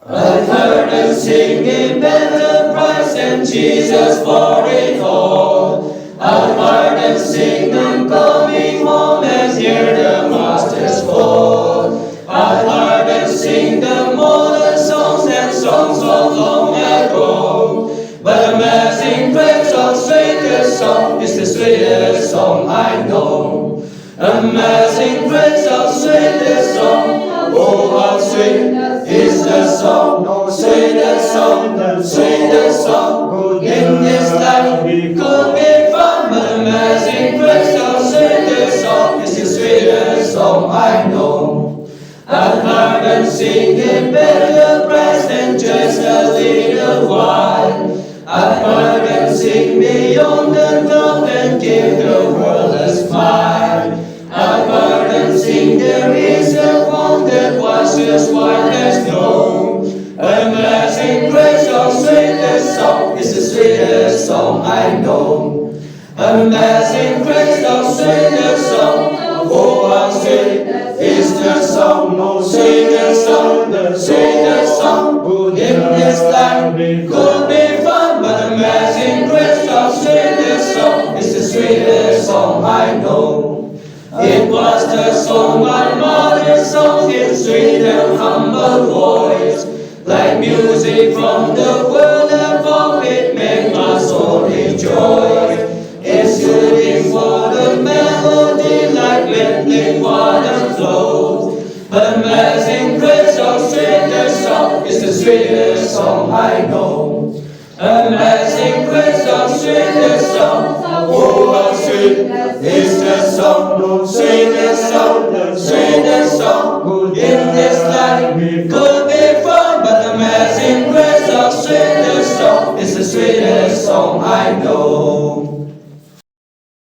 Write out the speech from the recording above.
I've heard them singing better price than Jesus for it all. I've heard them sing them coming home and hear the Master's call. I've heard them sing the modern songs and songs of long ago. But Amazing Grace, how sweet the song, is the sweetest song I know. Amazing Grace, how sweet the song, oh how sweet is the song, oh sweetest song in this life could be found. But Amazing Grace, how sweet the song, is the sweetest song I know. I've heard them singing better price than just a little while. I've heard them sing beyond the cloud and give the world a smile. I've heard them sing there is a one that washes white as snow. Amazing Grace, how sweet the song, is the sweetest song I know. Amazing Grace, how sweet the song, oh how sweet is the song, oh sweetest song in this land could be found. But Amazing Grace, how sweet the song, is the sweetest song I know. It was the song my mother sung in sweet and humble voice, like music from the world above. It made my soul rejoice. It's soothing for the melody, like letting water flow. Amazing Grace, how sweet the song, is the sweetest song I know. Amazing Grace, how sweet the song, oh how sweet is the song, oh sweetest song in this life could be found. But Amazing Grace, how sweet the song, is the sweetest song I